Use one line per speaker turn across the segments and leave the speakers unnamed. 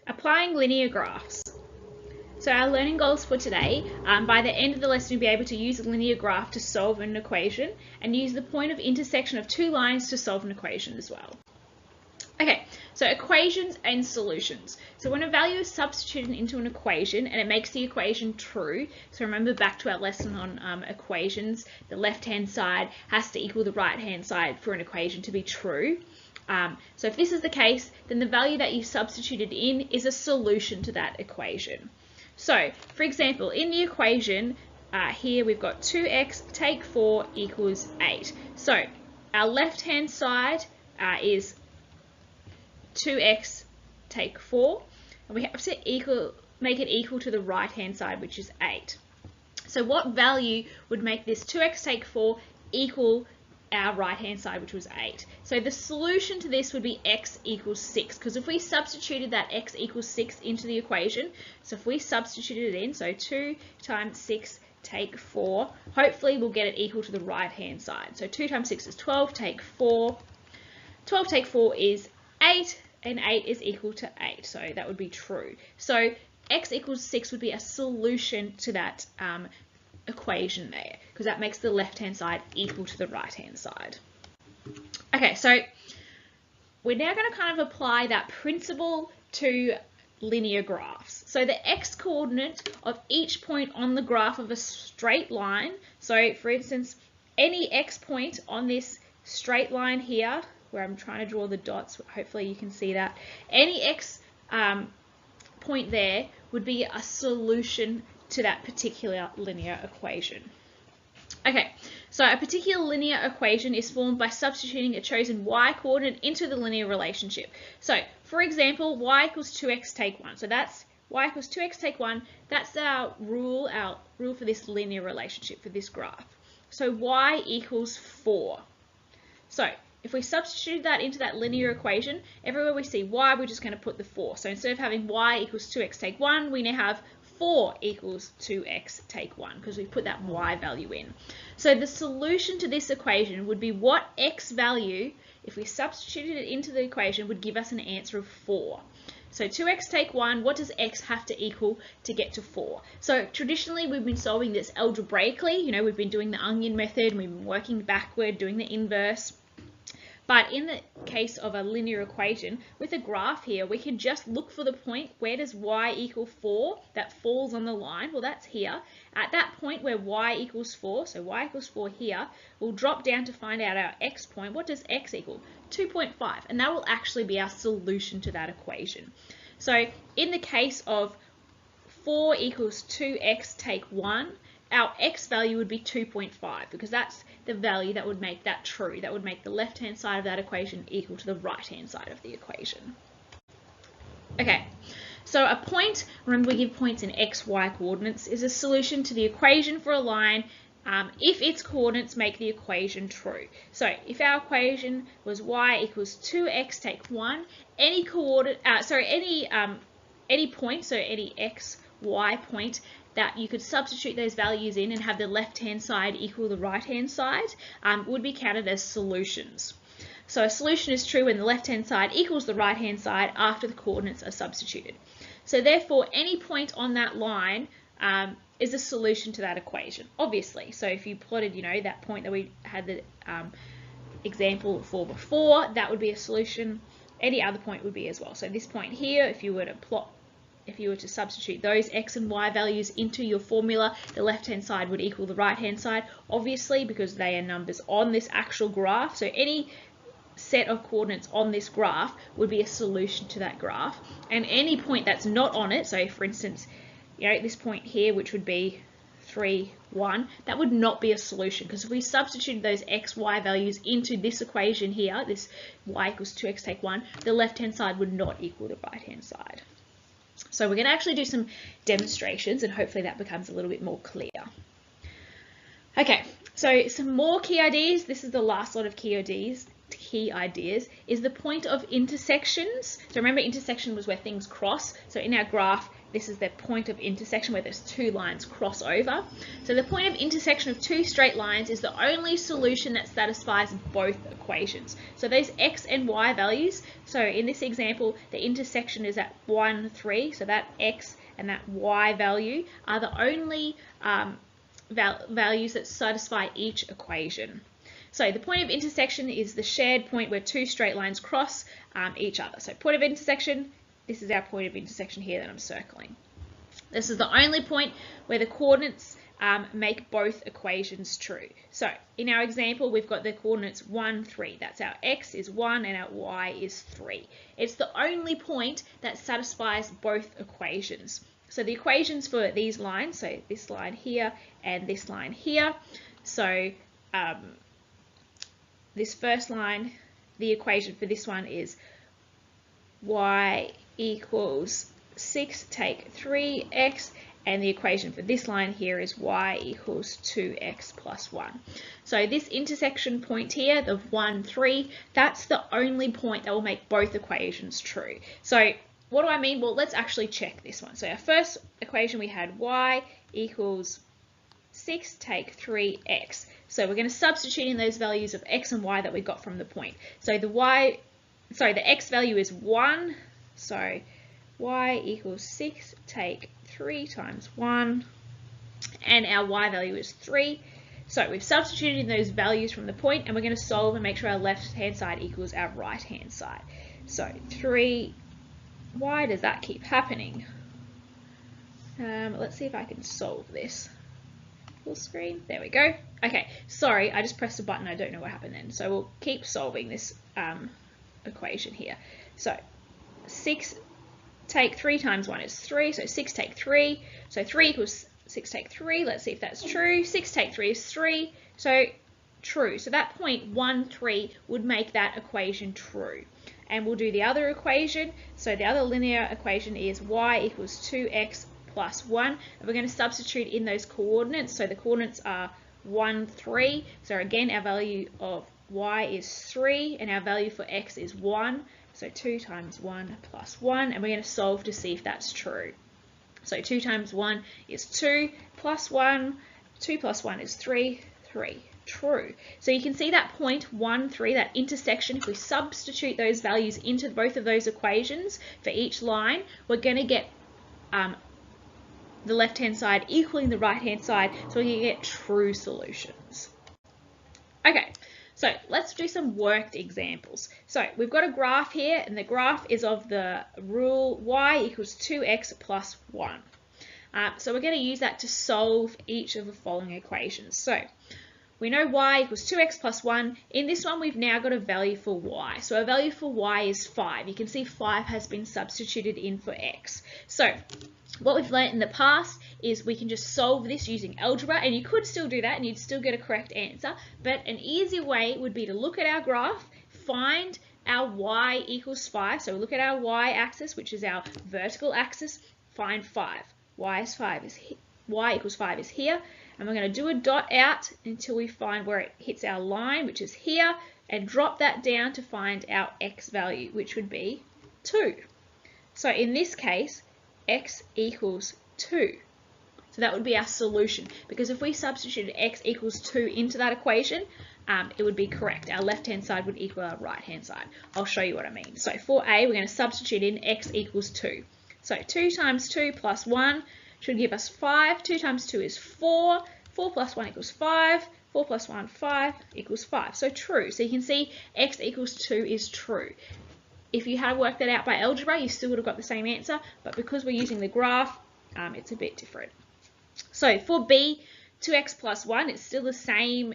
Applying linear graphs. So our learning goals for today, by the end of the lesson, you'll be able to use a linear graph to solve an equation and use the point of intersection of two lines to solve an equation as well. Okay, so equations and solutions. So when a value is substituted into an equation and it makes the equation true, so remember back to our lesson on equations, the left-hand side has to equal the right-hand side for an equation to be true. So if this is the case, then the value that you substituted in is a solution to that equation. So, for example, in the equation, here we've got 2x take 4 equals 8. So, our left-hand side is 2x take 4, and we have to make it equal to the right-hand side, which is 8. So, what value would make this 2x take 4 equal our right-hand side, which was 8? So the solution to this would be x equals 6, because if we substituted that x equals 6 into the equation, so if we substituted it in, so 2 times 6 take 4, hopefully we'll get it equal to the right-hand side. So 2 times 6 is 12, take 4. 12 take 4 is 8, and 8 is equal to 8, so that would be true. So x equals 6 would be a solution to that equation there, because that makes the left-hand side equal to the right-hand side. Okay, so we're now going to kind of apply that principle to linear graphs. So the x-coordinate of each point on the graph of a straight line, so for instance, any x point on this straight line here, where I'm trying to draw the dots, hopefully you can see that, any x point there would be a solution to that particular linear equation. Okay, so a particular linear equation is formed by substituting a chosen y-coordinate into the linear relationship. So, for example, y equals 2x take 1. So that's y equals 2x take 1. That's our rule for this linear relationship, for this graph. So y equals 4. So if we substitute that into that linear equation, everywhere we see y, we're just going to put the 4. So instead of having y equals 2x take 1, we now have 4 equals 2x take 1, because we put that y value in. So the solution to this equation would be what x value, if we substituted it into the equation, would give us an answer of 4. So 2x take 1, what does x have to equal to get to 4? So traditionally we've been solving this algebraically, we've been doing the onion method, we've been working backward, doing the inverse. But in the case of a linear equation, with a graph here, we can just look for the point, where does y equal 4, that falls on the line? Well, that's here. At that point where y equals 4, so y equals 4 here, we'll drop down to find out our x point. What does x equal? 2.5, and that will actually be our solution to that equation. So in the case of 4 equals 2x take 1, our x value would be 2.5, because that's the value that would make that true. That would make the left-hand side of that equation equal to the right-hand side of the equation. Okay, so a point, remember we give points in x, y coordinates, is a solution to the equation for a line if its coordinates make the equation true. So if our equation was y equals 2x take 1, any point, so any x, y point, that you could substitute those values in and have the left-hand side equal the right-hand side would be counted as solutions. So a solution is true when the left-hand side equals the right-hand side after the coordinates are substituted. So therefore, any point on that line is a solution to that equation, obviously. So if you plotted, that point that we had the example for before, that would be a solution. Any other point would be as well. So this point here, if you were to substitute those x and y values into your formula, the left-hand side would equal the right-hand side, obviously, because they are numbers on this actual graph. So any set of coordinates on this graph would be a solution to that graph. And any point that's not on it, so for instance, this point here, which would be 3, 1, that would not be a solution, because if we substituted those x, y values into this equation here, this y equals 2x take 1, the left-hand side would not equal the right-hand side. So we're going to actually do some demonstrations, and hopefully that becomes a little bit more clear. Okay, so some more key ideas. This is the last lot of key ideas, is the point of intersections. So remember, intersection was where things cross. So in our graph, this is the point of intersection where there's two lines cross over. So the point of intersection of two straight lines is the only solution that satisfies both equations. So those x and y values, so in this example, the intersection is at 1, 3, so that x and that y value are the only values that satisfy each equation. So the point of intersection is the shared point where two straight lines cross each other. So point of intersection, this is our point of intersection here that I'm circling. This is the only point where the coordinates make both equations true. So in our example, we've got the coordinates 1, 3. That's our x is 1 and our y is 3. It's the only point that satisfies both equations. So the equations for these lines, so this line here and this line here, so this first line, the equation for this one is y equals 6 take 3x, and the equation for this line here is y equals 2x plus 1. So this intersection point here, the 1, 3, that's the only point that will make both equations true. So what do I mean? Well, let's actually check this one. So our first equation, we had y equals 6 take 3x. So we're going to substitute in those values of x and y that we got from the point. So the x value is 1, so y equals 6 take 3 times 1, and our y value is 3. So we've substituted in those values from the point, and we're going to solve and make sure our left hand side equals our right hand side. So 3, why does that keep happening? Let's see if I can solve this. Full screen, there we go. Okay, sorry, I just pressed a button, I don't know what happened then. So we'll keep solving this equation here. So 6 take 3 times 1 is 3, so 6 take 3, so 3 equals 6 take 3, let's see if that's true. 6 take 3 is 3, so true. So that point 1, 3 would make that equation true. And we'll do the other equation. So the other linear equation is y equals 2x plus 1, and we're going to substitute in those coordinates. So the coordinates are 1, 3, so again our value of y is 3 and our value for x is 1, so 2 times 1 plus 1, and we're going to solve to see if that's true. So 2 times 1 is 2 plus 1, 2 plus 1 is 3, 3. True. So you can see that point 1, 3, that intersection, if we substitute those values into both of those equations for each line, we're going to get the left hand side equaling the right hand side, so we can get true solutions. Okay, so let's do some worked examples. So we've got a graph here, and the graph is of the rule y equals 2x plus 1. So we're going to use that to solve each of the following equations. So we know y equals 2x plus 1. In this one, we've now got a value for y. So our value for y is 5. You can see 5 has been substituted in for x. So what we've learned in the past is we can just solve this using algebra, and you could still do that and you'd still get a correct answer. But an easy way would be to look at our graph, find our y equals 5. So look at our y-axis, which is our vertical axis, find 5. Y equals 5 is here. And we're going to do a dot out until we find where it hits our line, which is here, and drop that down to find our x value, which would be 2. So in this case, x equals 2. So that would be our solution, because if we substituted x equals 2 into that equation, it would be correct. Our left-hand side would equal our right-hand side. I'll show you what I mean. So for A, we're going to substitute in x equals 2. So 2 times 2 plus 1 should give us 5. 2 times 2 is 4. 4 plus 1 equals 5. 4 plus 1, 5 equals 5. So true. So you can see x equals 2 is true. If you had worked that out by algebra, you still would have got the same answer, but because we're using the graph, it's a bit different. So for B, 2x plus 1, it's still the same,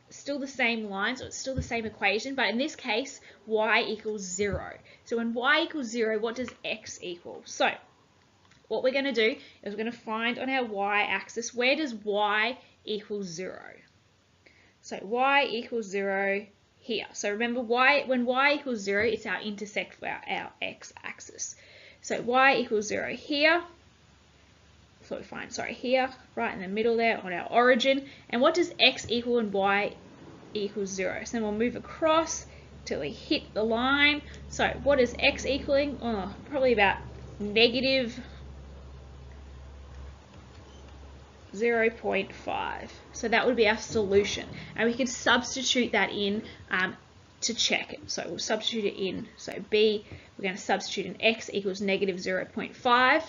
still the same line, so it's still the same equation, but in this case, y equals 0. So when y equals 0, what does x equal? So what we're going to do is we're going to find on our y-axis, where does y equal 0? So y equals 0 here. So remember, when y equals 0, it's our intersect for our x-axis. So y equals 0 here. So we find, here, right in the middle there on our origin. And what does x equal and y equals 0? So then we'll move across till we hit the line. So what is x equaling? Oh, probably about negative 0.5. So that would be our solution. And we could substitute that in to check it. So we'll substitute it in. So B, we're going to substitute in x equals negative 0.5.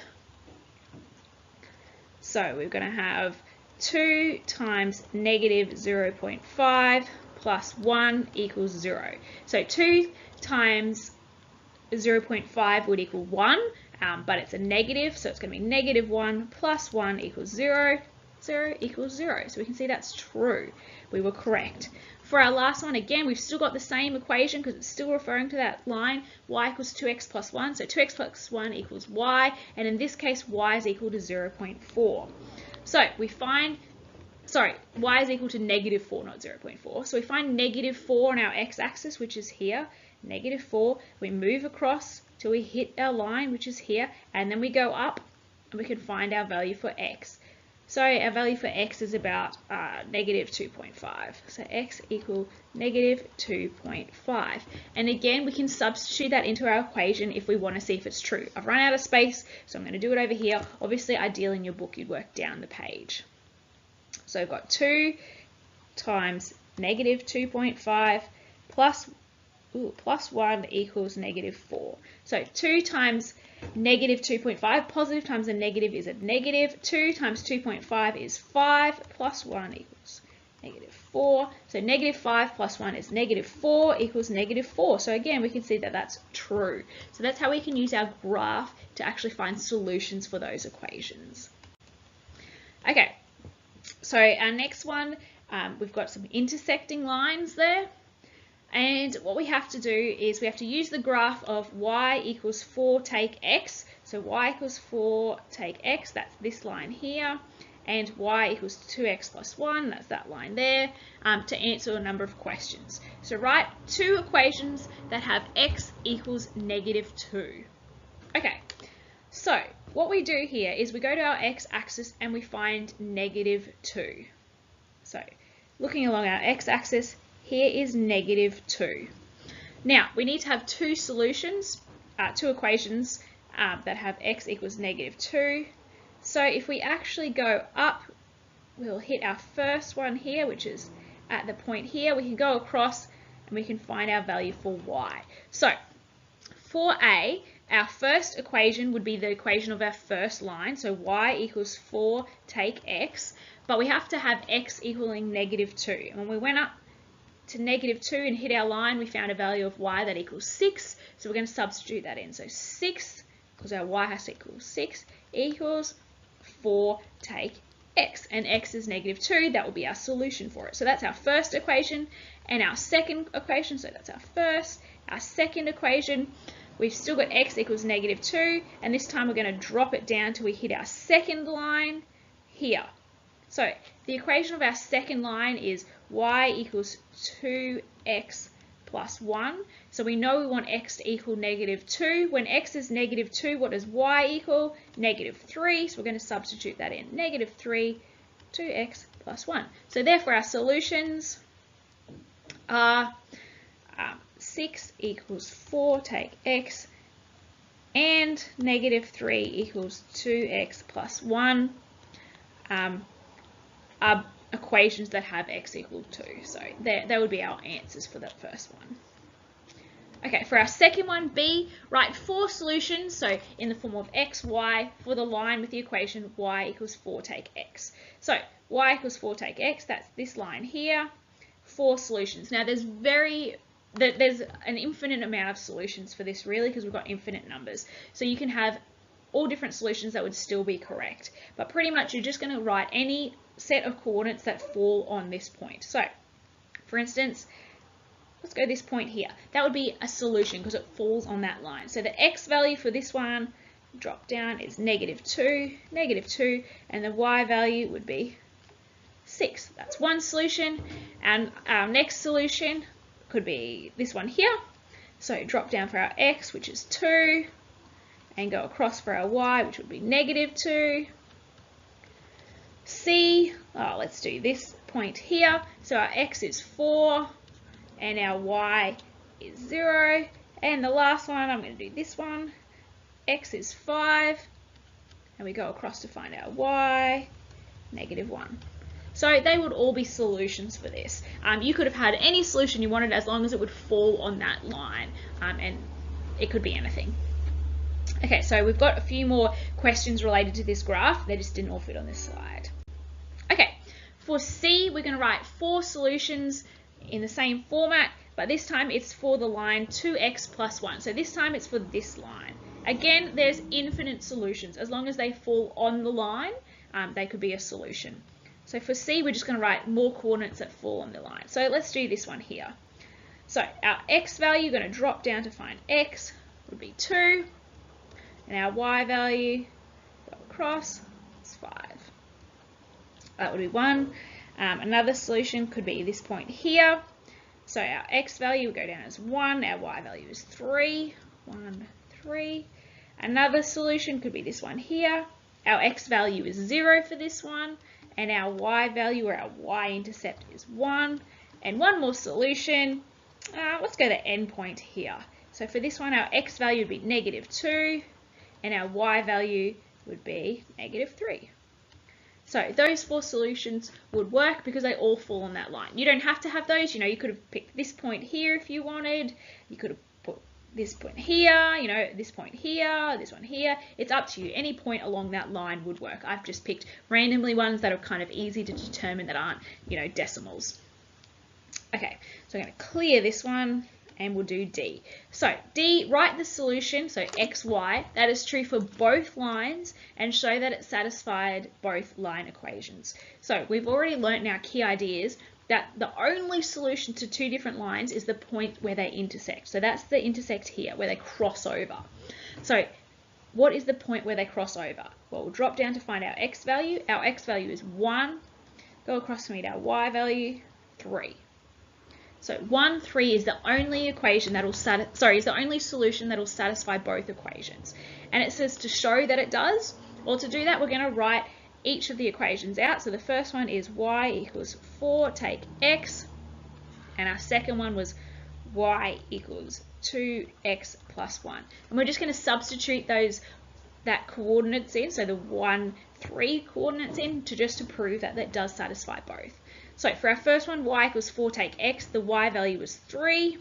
So we're going to have 2 times negative 0.5 plus 1 equals 0. So 2 times 0.5 would equal 1, but it's a negative, so it's going to be negative 1 plus 1 equals 0. 0 equals 0. So we can see that's true. We were correct. For our last one, again, we've still got the same equation because it's still referring to that line, y equals 2x plus 1. So 2x plus 1 equals y, and in this case, y is equal to 0.4. So we find, y is equal to negative 4, not 0.4. So we find negative 4 on our x-axis, which is here, negative 4. We move across till we hit our line, which is here, and then we go up, and we can find our value for x. So our value for x is about negative 2.5. So x equal negative 2.5. And again, we can substitute that into our equation if we want to see if it's true. I've run out of space, so I'm going to do it over here. Obviously, ideally in your book, you'd work down the page. So I've got 2 times negative 2.5 plus 1 equals negative 4. So 2 times negative 2.5, positive times a negative is a negative. 2 times 2.5 is 5, plus 1 equals negative 4. So negative 5 plus 1 is negative 4 equals negative 4. So again, we can see that that's true. So that's how we can use our graph to actually find solutions for those equations. Okay, so our next one, we've got some intersecting lines there. And what we have to do is we have to use the graph of y equals 4 take x. So y equals 4 take x, that's this line here. And y equals 2x plus 1, that's that line there, to answer a number of questions. So write two equations that have x equals negative 2. Okay, so what we do here is we go to our x-axis and we find negative 2. So looking along our x-axis, here is negative 2. Now, we need to have two solutions, two equations that have x equals negative 2. So if we actually go up, we'll hit our first one here, which is at the point here. We can go across and we can find our value for y. So for A, our first equation would be the equation of our first line. So y equals 4 take x, but we have to have x equaling negative 2. And when we went up to negative 2 and hit our line, we found a value of y that equals 6. So we're going to substitute that in. So 6, because our y has to equal 6, equals 4 take x. And x is negative 2. That will be our solution for it. So that's our first equation. And our second equation, so that's our first. Our second equation, we've still got x equals negative 2. And this time we're going to drop it down till we hit our second line here. So the equation of our second line is y equals 2x plus 1. So we know we want x to equal negative 2. When x is negative 2, what does y equal? Negative 3. So we're going to substitute that in. Negative 3, 2x plus 1. So therefore our solutions are 6 equals 4 take x and negative 3 equals 2x plus 1. Are equations that have x equal 2. So that would be our answers for that first one. Okay, for our second one, B, write 4 solutions, so in the form of x, y, for the line with the equation y equals 4 take x. So y equals 4 take x, that's this line here, 4 solutions. Now there's an infinite amount of solutions for this really, because we've got infinite numbers. So you can have all different solutions that would still be correct. But pretty much you're just going to write any set of coordinates that fall on this point. So, for instance, let's go this point here. That would be a solution because it falls on that line. So the x value for this one, drop down, is negative 2, and the y value would be 6. That's one solution. And our next solution could be this one here. So drop down for our x, which is 2, and go across for our y, which would be negative 2. C, let's do this point here. So our x is 4 and our y is 0. And the last one, I'm going to do this one. X is 5 and we go across to find our y, -1. So they would all be solutions for this. You could have had any solution you wanted as long as it would fall on that line, and it could be anything. Okay, so we've got a few more questions related to this graph. They just didn't all fit on this slide. Okay, for C, we're going to write 4 solutions in the same format, but this time it's for the line 2x plus 1. So this time it's for this line. Again, there's infinite solutions. As long as they fall on the line, they could be a solution. So for C, we're just going to write more coordinates that fall on the line. So let's do this one here. So our x value, going to drop down to find x, would be 2. And our y value, go across, is 5. That would be 1. Another solution could be this point here. So our x value will go down as 1. Our y value is 3. 1, 3. Another solution could be this one here. Our x value is 0 for this one. And our y value, or our y-intercept, is 1. And one more solution, let's go to endpoint here. So for this one, our x value would be -2, and our y value would be -3. So those 4 solutions would work because they all fall on that line. You don't have to have those. You could have picked this point here if you wanted. You could have put this point here, this point here, this one here. It's up to you. Any point along that line would work. I've just picked randomly ones that are kind of easy to determine that aren't, decimals. Okay, so I'm going to clear this one and we'll do D. So D, write the solution, so x, y, that is true for both lines and show that it satisfied both line equations. So we've already learnt our key ideas that the only solution to 2 different lines is the point where they intersect. So that's the intersect here, where they cross over. So what is the point where they cross over? Well, we'll drop down to find our x value. Our x value is 1. Go across to meet our y value, 3. So 1, 3 is the only equation that will is the only solution that will satisfy both equations. And it says to show that it does. Well, to do that, we're going to write each of the equations out. So the first one is y equals 4, take x. And our second one was y equals 2x plus 1. And we're just going to substitute that coordinates in, so the 1, 3 coordinates in, just to prove that that does satisfy both. So for our first one, y equals 4, take x. The y value was 3,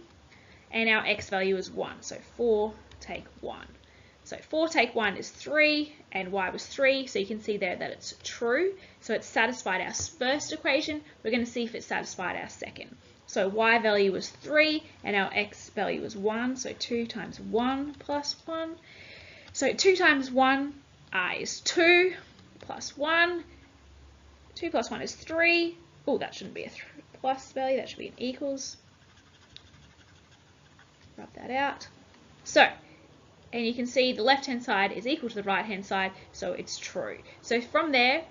and our x value is 1. So 4, take 1. So 4 take 1 is 3, and y was 3, so you can see there that it's true. So it's satisfied our first equation. We're going to see if it satisfied our second. So y value was 3, and our x value was 1, so 2 times 1 plus 1. So 2 times 1 is 2 plus 1. 2 plus 1 is 3. Oh, that shouldn't be a plus value, that should be an equals. Rub that out. So, and you can see the left-hand side is equal to the right-hand side, so it's true. So from there,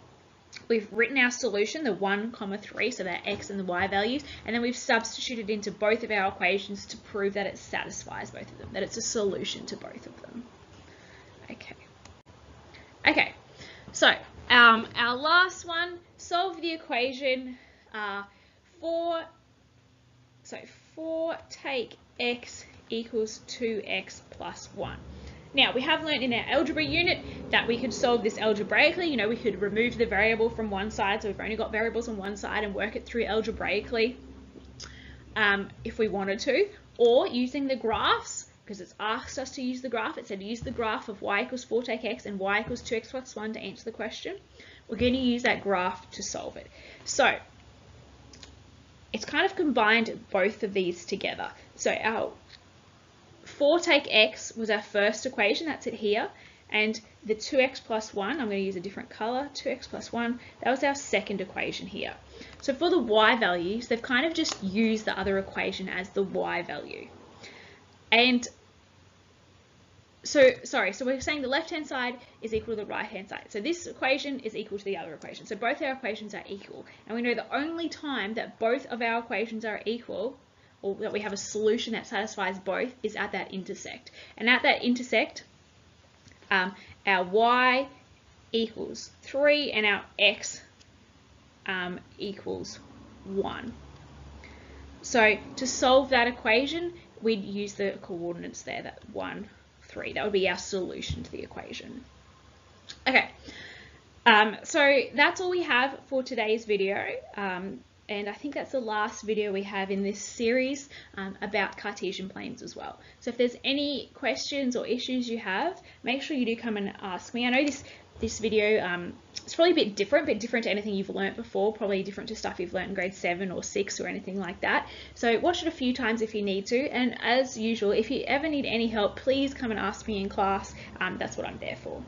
we've written our solution, the 1, 3, so that x and the y values, and then we've substituted into both of our equations to prove that it satisfies both of them, that it's a solution to both of them. Okay, so our last one, solve the equation 4 take x equals 2x plus 1. Now, we have learned in our algebra unit that we could solve this algebraically. We could remove the variable from one side, so we've only got variables on one side, and work it through algebraically if we wanted to, or using the graphs, because it's asked us to use the graph. It said use the graph of y equals 4 take x and y equals 2x plus 1 to answer the question. We're going to use that graph to solve it. So it's kind of combined both of these together. So our 4 take x was our first equation, that's it here, and the 2x plus 1, I'm going to use a different colour, 2x plus 1, that was our second equation here. So for the y values, they've kind of just used the other equation as the y value. And so we're saying the left-hand side is equal to the right-hand side. So this equation is equal to the other equation. So both our equations are equal. And we know the only time that both of our equations are equal, or that we have a solution that satisfies both, is at that intersect. And at that intersect, our y equals 3 and our x equals 1. So to solve that equation, we'd use the coordinates there, that 1, 3. That would be our solution to the equation. Okay, So that's all we have for today's video. And I think that's the last video we have in this series about Cartesian planes as well. So if there's any questions or issues you have, make sure you do come and ask me. I know this video it's probably a bit different to anything you've learnt before, probably different to stuff you've learnt in grade 7 or 6 or anything like that. So watch it a few times if you need to, and as usual, if you ever need any help, please come and ask me in class. That's what I'm there for.